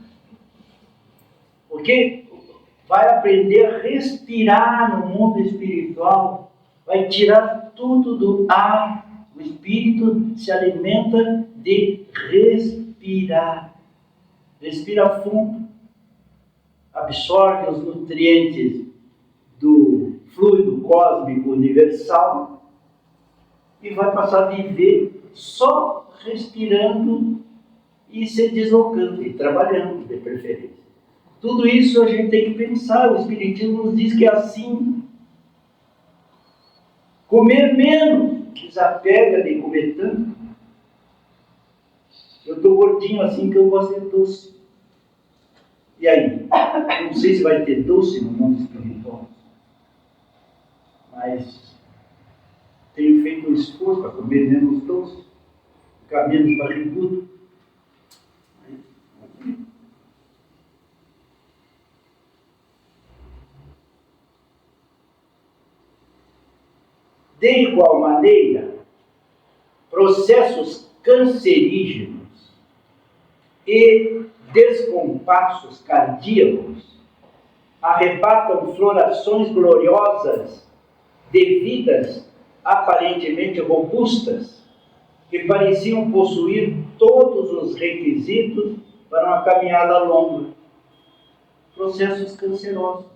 Porque vai aprender a respirar no mundo espiritual. Vai tirar tudo do ar. O espírito se alimenta de respirar. Respira fundo. Absorve os nutrientes do fluido cósmico universal e vai passar a viver só respirando e se deslocando e trabalhando, de preferência. Tudo isso a gente tem que pensar. O Espiritismo nos diz que é assim. Comer menos, desapega de comer tanto. Eu estou gordinho assim que eu gosto de doce. E aí? Não sei se vai ter doce no mundo espiritual. Mas tenho feito um esforço para comer menos doce, ficar menos barrigudo. De igual maneira, processos cancerígenos e descompassos cardíacos arrebatam florações gloriosas de vidas aparentemente robustas, que pareciam possuir todos os requisitos para uma caminhada longa. Processos cancerosos.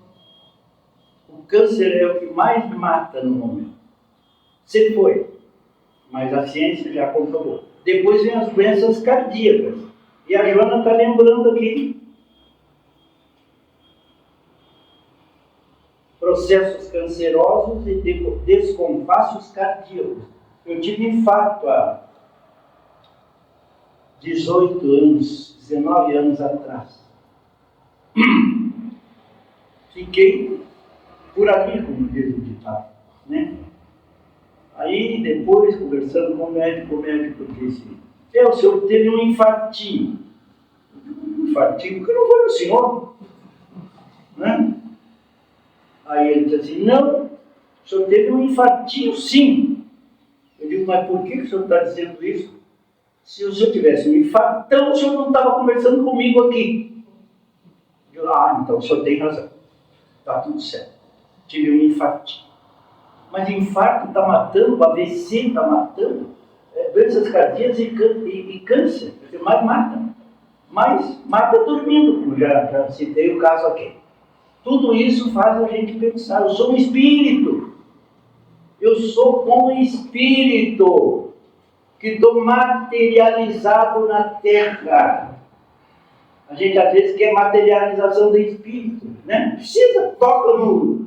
O câncer é o que mais mata no momento. Sempre foi, mas a ciência já comprovou. Depois vem as doenças cardíacas. E a Joana está lembrando aqui. Processos cancerosos e descompassos cardíacos. Eu tive infarto há 19 anos atrás. Fiquei por ali, como diz o ditado, né? Aí, depois, conversando com o médico disse: o senhor teve um infartinho. Um infartinho? Porque não foi o senhor? Né? Aí ele disse assim: não, o senhor teve um infartinho, sim. Eu digo: mas por que o senhor está dizendo isso? Se o senhor tivesse um infartão, o senhor não estava conversando comigo aqui. Eu digo: então o senhor tem razão. Está tudo certo. Tive um infartinho. Mas infarto está matando, AVC está matando, doenças cardíacas e câncer, mais mata. Mas mata dormindo, como já citei o caso aqui. Tudo isso faz a gente pensar. Eu sou um espírito. Eu sou um espírito que estou materializado na Terra. A gente às vezes quer materialização do espírito, né? Precisa, toca no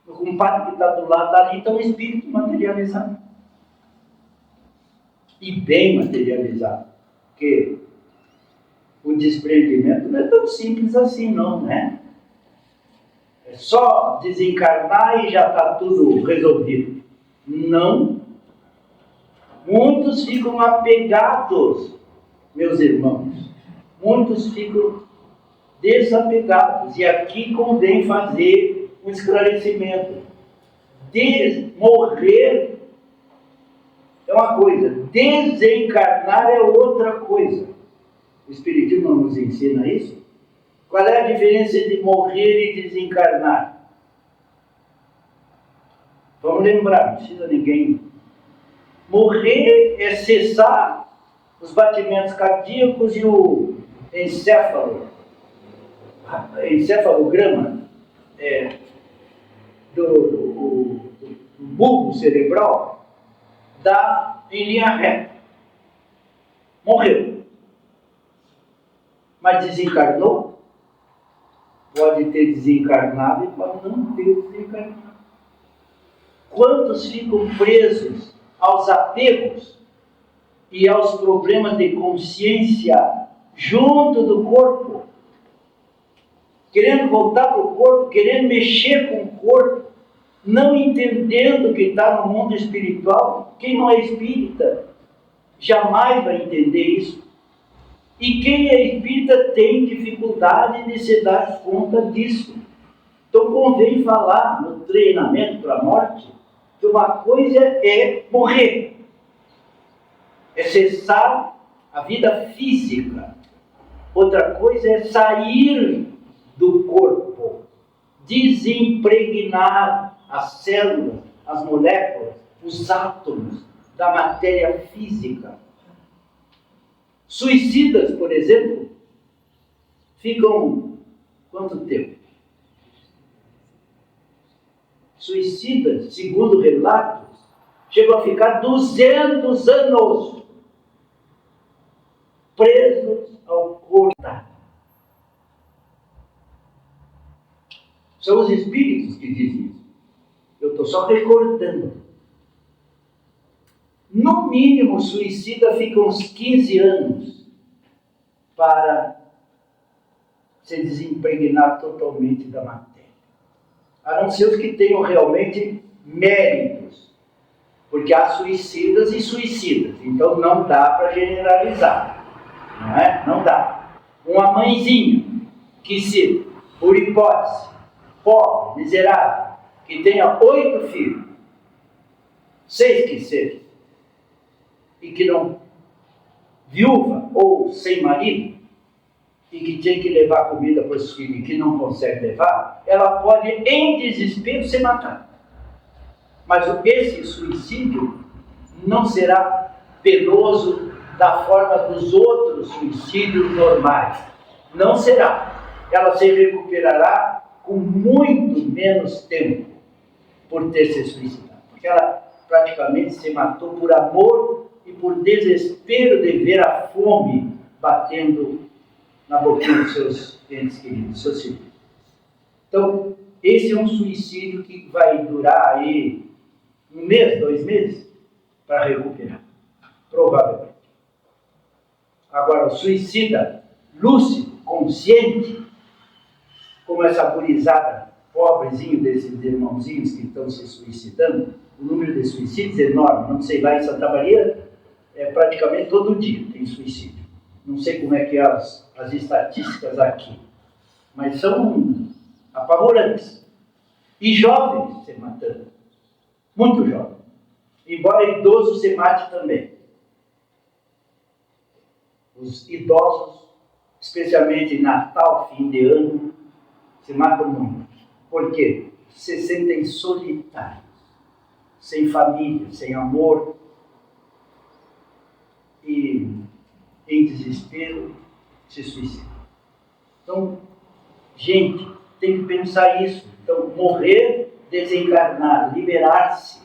compadre que está do lado dali, então o espírito materializado. E bem materializado. Porque o desprendimento não é tão simples assim, não, né? É só desencarnar e já está tudo resolvido. Não. Muitos ficam apegados, meus irmãos. Muitos ficam desapegados. E aqui convém fazer um esclarecimento. De morrer é uma coisa, desencarnar é outra coisa. O Espiritismo não nos ensina isso. Qual é a diferença entre morrer e desencarnar? Vamos lembrar, não precisa ninguém. Morrer é cessar os batimentos cardíacos e o encefalograma do bulbo cerebral em linha reta. Morreu. Mas desencarnou? Pode ter desencarnado e pode não ter desencarnado. Quantos ficam presos aos apegos e aos problemas de consciência junto do corpo, querendo voltar para o corpo, querendo mexer com o corpo, não entendendo que está no mundo espiritual? Quem não é espírita jamais vai entender isso. E quem é espírita tem dificuldade de se dar conta disso. Então convém falar no treinamento para a morte que uma coisa é morrer, é cessar a vida física. Outra coisa é sair do corpo, desempregnar as células, as moléculas, os átomos da matéria física. Suicidas, por exemplo, ficam quanto tempo? Suicidas, segundo relatos, chegam a ficar 200 anos presos ao corpo. São os espíritos que dizem isso. Eu estou só recordando. No mínimo, o suicida fica uns 15 anos para se desimpregnar totalmente da matéria. A não ser os que tenham realmente méritos. Porque há suicidas e suicidas. Então não dá para generalizar. Não é? Não dá. Uma mãezinha que se, por hipótese, pobre, miserável, que tenha 8 filhos, 6 que seja, e que não, viúva ou sem marido, e que tem que levar comida para os filhos e que não consegue levar, ela pode, em desespero, se matar. Mas esse suicídio não será penoso da forma dos outros suicídios normais. Não será. Ela se recuperará com muito menos tempo por ter se suicidado. Porque ela praticamente se matou por amor e por desespero de ver a fome batendo na boquinha dos seus entes queridos, seus filhos. Então, esse é um suicídio que vai durar aí 1 mês, 2 meses, para recuperar. Provavelmente. Agora, o suicida lúcido, consciente, como essa gurizada, pobrezinho desses irmãozinhos que estão se suicidando, o número de suicídios é enorme. Não sei, lá em Santa Maria, praticamente todo dia tem suicídio. Não sei como é que é as estatísticas aqui, mas são apavorantes. E jovens se matando, muito jovens. Embora idoso se mate também. Os idosos, especialmente em Natal, fim de ano, se matam muito. Por quê? Se sentem solitários, sem família, sem amor, e em desespero se suicidam. Então, gente, tem que pensar isso. Então, morrer, desencarnar, liberar-se.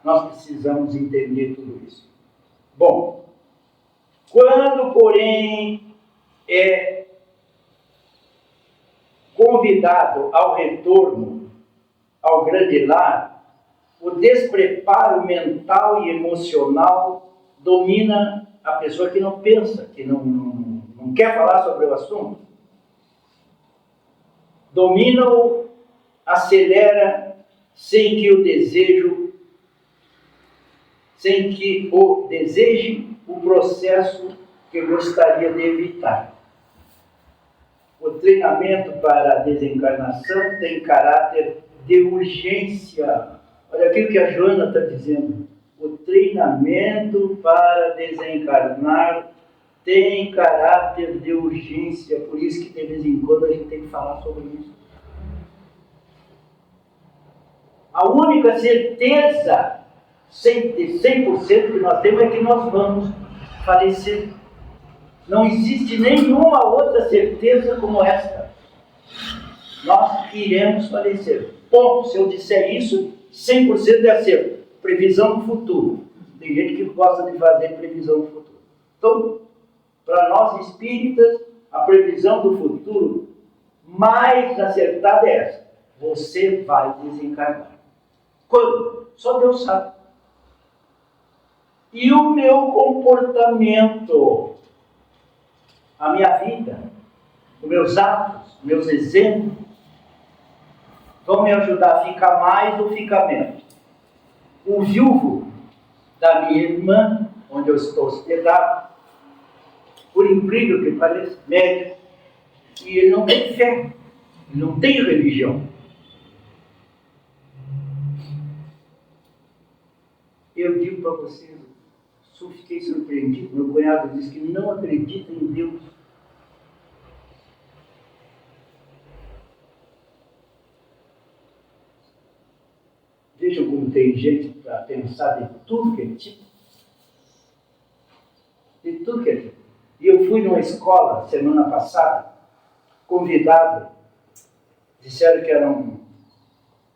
Nós precisamos entender tudo isso. Bom, quando, porém, é convidado ao retorno ao grande lar, o despreparo mental e emocional domina a pessoa que não pensa, que não quer falar sobre o assunto. Domina-o, acelera sem que o deseje o processo que gostaria de evitar. O treinamento para a desencarnação tem caráter de urgência. Olha aquilo que a Joana está dizendo. O treinamento para desencarnar tem caráter de urgência, por isso que de vez em quando a gente tem que falar sobre isso. A única certeza, 100% que nós temos é que nós vamos falecer. Não existe nenhuma outra certeza como esta. Nós iremos falecer. Ponto. Se eu disser isso, 100% de acerto. Previsão do futuro. Tem gente que gosta de fazer previsão do futuro. Então, para nós espíritas, a previsão do futuro mais acertada é essa. Você vai desencarnar. Quando? Só Deus sabe. E o meu comportamento, a minha vida, os meus atos, os meus exemplos, vão me ajudar a ficar mais ou ficar menos. O viúvo da minha irmã, onde eu estou hospedado, por incrível que pareça, médico, e ele não tem fé, ele não tem religião. Eu digo para vocês, fiquei surpreendido, meu cunhado disse que não acredita em Deus. Vejam como tem gente para pensar de tudo que é tipo. De tudo que é tipo. E eu fui numa escola, semana passada, convidado, disseram que era um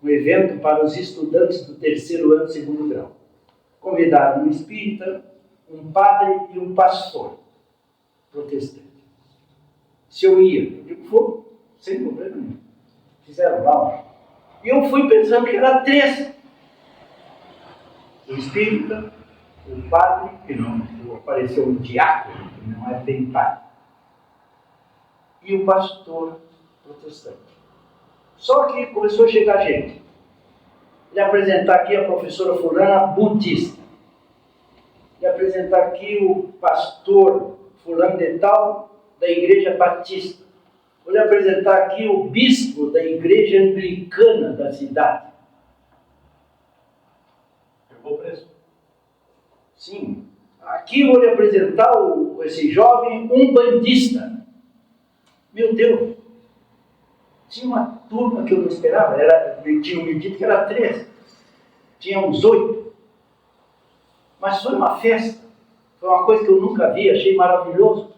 evento para os estudantes do 3º ano, 2º grau. Convidaram um espírita, um padre e um pastor protestante. Se eu ia, eu digo, vou, sem problema nenhum. Fizeram lá. E eu fui pensando que era 3. O espírita, o padre, que não apareceu um diácono, que não é bem padre, e o pastor protestante. Só que começou a chegar gente. Ele apresentar aqui a professora fulana budista. Ele apresentar aqui o pastor fulano de tal da igreja batista. Vou apresentar aqui o bispo da igreja anglicana da cidade. Pegou preso? Sim. Aqui vou lhe apresentar esse jovem umbandista. Meu Deus! Tinha uma turma que eu não esperava. Tinham me dito que era 3. Tinha uns 8. Mas foi uma festa. Foi uma coisa que eu nunca vi, achei maravilhoso.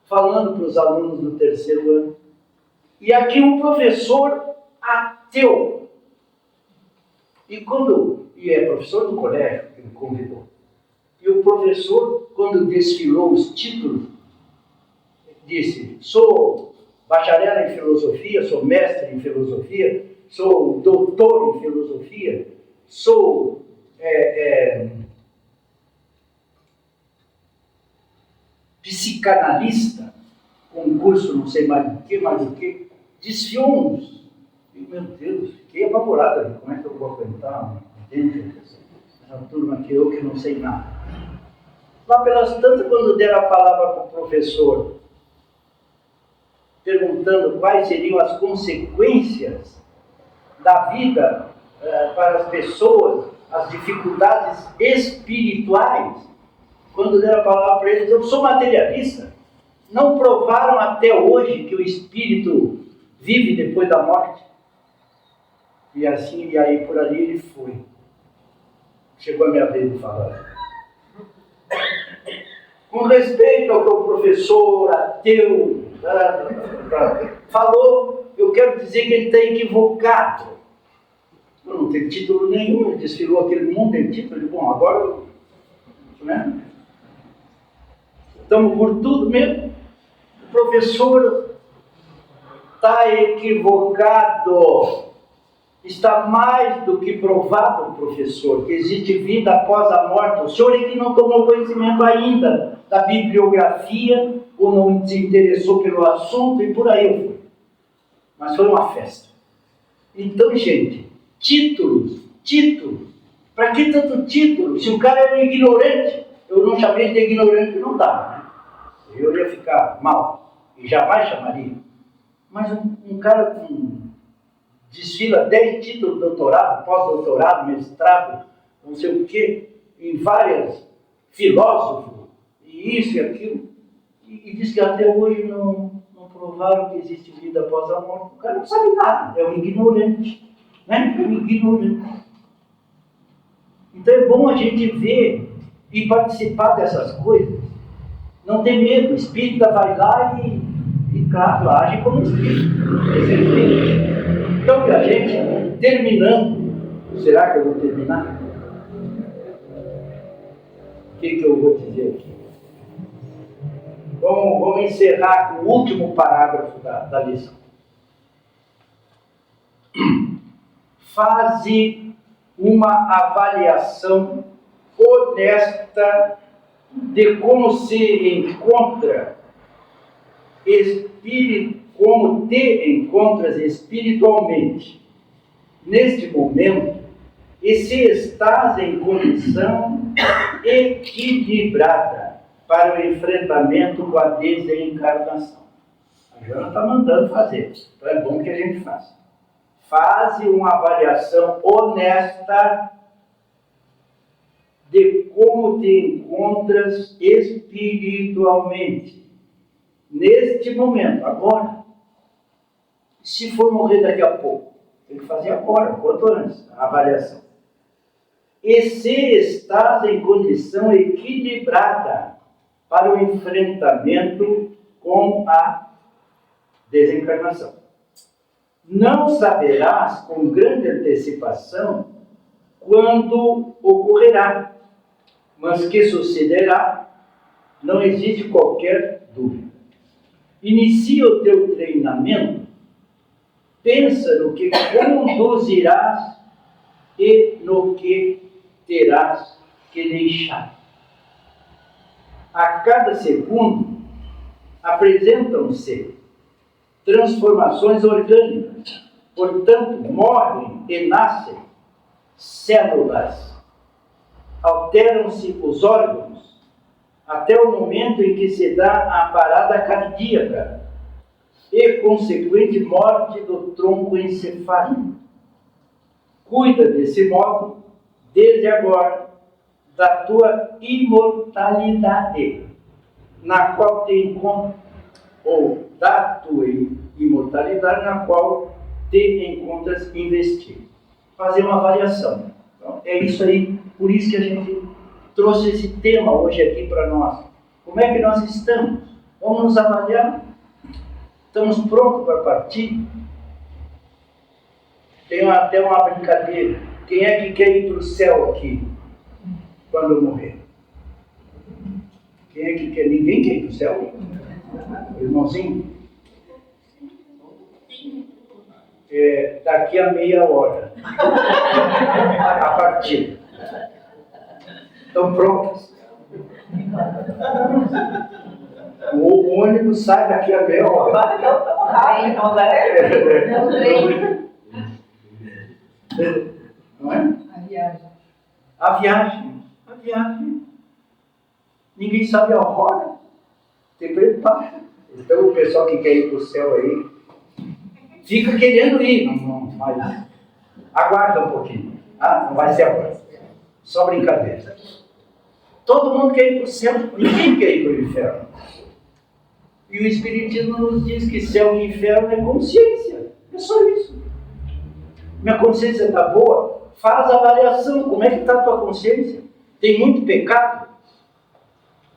Falando para os alunos do 3º ano. E aqui um professor ateu. E é professor do colégio que me convidou. E o professor, quando desfilou os títulos, disse, sou bacharel em filosofia, sou mestre em filosofia, sou doutor em filosofia, sou psicanalista, concurso não sei mais do que, desfiou uns. E, meu Deus, fiquei apavorado ali. Como é que eu vou aguentar dentro dessa turma que eu que não sei nada? Lá pelas tantas, quando deram a palavra para o professor, perguntando quais seriam as consequências da vida para as pessoas, as dificuldades espirituais, quando deram a palavra para eles, eu sou materialista. Não provaram até hoje que o espírito vive depois da morte. E assim, e aí por ali ele foi. Chegou a minha vez de falar. Com respeito ao que o professor ateu falou, eu quero dizer que ele está equivocado. Eu não tenho título nenhum, ele desfilou aquele mundo, tem título, bom, agora, né? Estamos por tudo mesmo. O professor está equivocado. Está mais do que provado, professor, que existe vida após a morte. O senhor é que não tomou conhecimento ainda da bibliografia, ou não se interessou pelo assunto, e por aí eu fui. Mas foi uma festa. Então, gente, títulos. Para que tanto título? Se o cara era um ignorante, eu não chamei de ignorante, não dá, né? Eu ia ficar mal, e jamais chamaria. Mas um cara com desfila 10 títulos de doutorado, pós-doutorado, mestrado, não sei o quê, em várias filósofos, e isso e aquilo, e diz que até hoje não provaram que existe vida após a morte. O cara não sabe nada, é um ignorante, né? É um ignorante. Então é bom a gente ver e participar dessas coisas. Não tem medo, o espírita vai lá e claro, age como espírito. Então, a gente, terminando, será que eu vou terminar? O que eu vou dizer aqui? Vamos encerrar com o último parágrafo da lição. Faze uma avaliação honesta de como se encontra como te encontras espiritualmente neste momento e se estás em condição equilibrada para o enfrentamento com a desencarnação. A Joana está mandando fazer, então é bom que a gente faça. Faze uma avaliação honesta de como te encontras espiritualmente neste momento, agora. Se for morrer daqui a pouco, tem que fazer agora, quanto antes, a avaliação. E se estás em condição equilibrada para o enfrentamento com a desencarnação. Não saberás com grande antecipação quando ocorrerá, mas que sucederá, não existe qualquer dúvida. Inicia o teu treinamento, pensa no que conduzirás e no que terás que deixar. A cada segundo apresentam-se transformações orgânicas, portanto, morrem e nascem células, alteram-se os órgãos, até o momento em que se dá a parada cardíaca e consequente morte do tronco encefálico. Cuida desse modo, desde agora, da tua imortalidade, na qual te encontras, ou da tua imortalidade na qual te encontras investido. Fazer uma avaliação. Então, é isso aí, por isso que a gente trouxe esse tema hoje aqui para nós. Como é que nós estamos? Vamos nos avaliar? Estamos prontos para partir? Tem até uma brincadeira. Quem é que quer ir para o céu aqui quando eu morrer? Quem é que quer? Ninguém quer ir para o céu? Irmãozinho? Daqui a meia hora. A partida. Estão prontos? O ônibus sai daqui a meia hora. Não é? A viagem. Ninguém sabe a hora. Te prepara. Então o pessoal que quer ir para o céu aí fica querendo ir, mas aguarda um pouquinho. Não vai ser agora. Só brincadeira. Todo mundo quer ir para o céu, ninguém quer ir para o inferno. E o Espiritismo nos diz que céu e inferno é consciência. É só isso. Minha consciência está boa? Faz a avaliação. Como é que está a tua consciência? Tem muito pecado?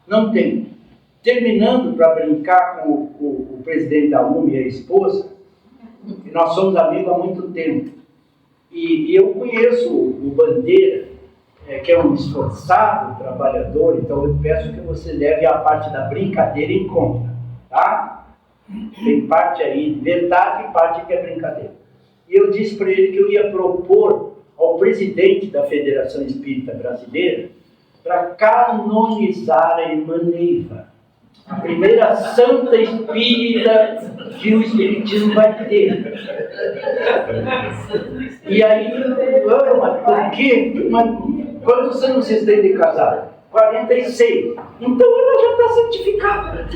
Não tem. Terminando, para brincar com o presidente da UME e a esposa, e nós somos amigos há muito tempo. E eu conheço o Bandeira, que é um esforçado trabalhador, então eu peço que você leve a parte da brincadeira em conta, tá? Tem parte aí de verdade e parte que é brincadeira. E eu disse para ele que eu ia propor ao presidente da Federação Espírita Brasileira para canonizar a irmã Neiva, a primeira santa espírita que o Espiritismo vai ter. E aí, mas por quê? Mas quantos anos vocês têm de casar? 46. Então ela já está santificada.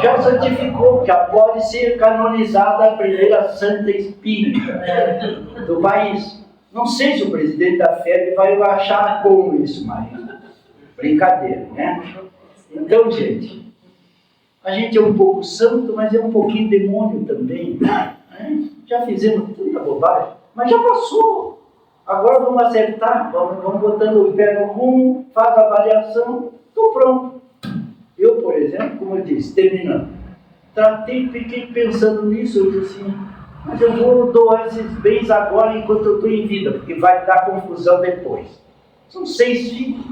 Já santificou, já pode ser canonizada a primeira santa espírita do país. Não sei se o presidente da FEB vai achar como isso, mas brincadeira, né? Então, gente, a gente é um pouco santo, mas é um pouquinho demônio também. Né? Já fizemos tanta bobagem, mas já passou. Agora vamos acertar, vamos botando o pé no rumo, faz a avaliação, estou pronto. Eu, por exemplo, como eu disse, terminando, fiquei pensando nisso, eu disse assim, mas eu vou doar esses bens agora enquanto eu estou em vida, porque vai dar confusão depois. São 6 filhos,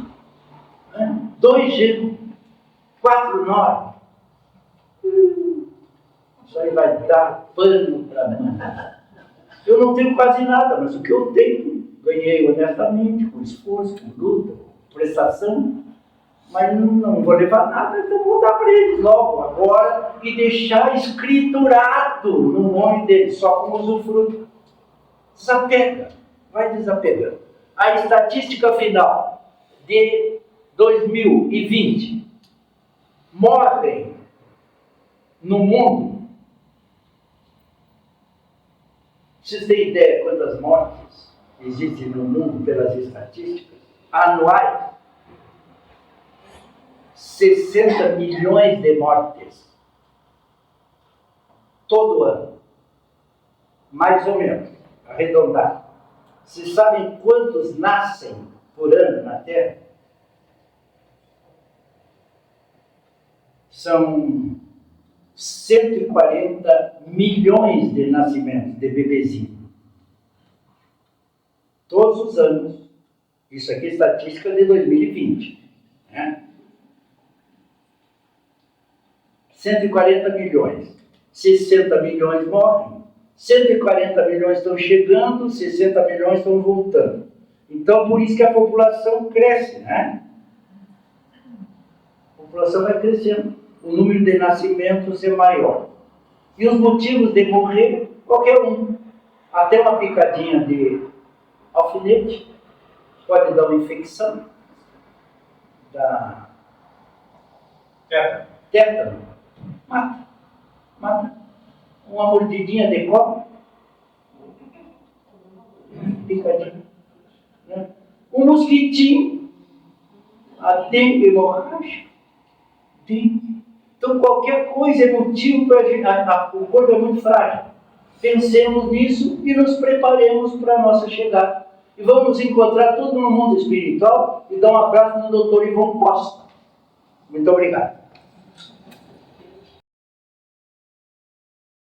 né? 2 gêmeos, 4 nós. Isso aí vai dar pano para mim. Eu não tenho quase nada, mas o que eu tenho, ganhei honestamente, com esforço, com luta, com prestação, mas não vou levar nada, então vou dar para eles logo, agora, e deixar escriturado no nome deles, só como usufruto. Desapega, vai desapegando. A estatística final de 2020, morrem no mundo. Vocês têm ideia quantas mortes existem no mundo pelas estatísticas? Anuais? 60 milhões de mortes. Todo ano. Mais ou menos, arredondado. Vocês sabem quantos nascem por ano na Terra? São 140 milhões de nascimentos de bebezinho. Todos os anos. Isso aqui é estatística de 2020. Né? 140 milhões. 60 milhões morrem. 140 milhões estão chegando, 60 milhões estão voltando. Então, por isso que a população cresce, né? A população vai crescendo. O número de nascimentos é maior. E os motivos de morrer, qualquer um. Até uma picadinha de alfinete pode dar uma infecção. Da tétano. Mata. Uma mordidinha de cobra. Picadinha. Né? Um mosquitinho. A dengue hemorrágica. Então, qualquer coisa é motivo para o corpo é muito frágil. Pensemos nisso e nos preparemos para a nossa chegada. E vamos nos encontrar todos no mundo espiritual e dar um abraço no Dr. Ivon Costa. Muito obrigado.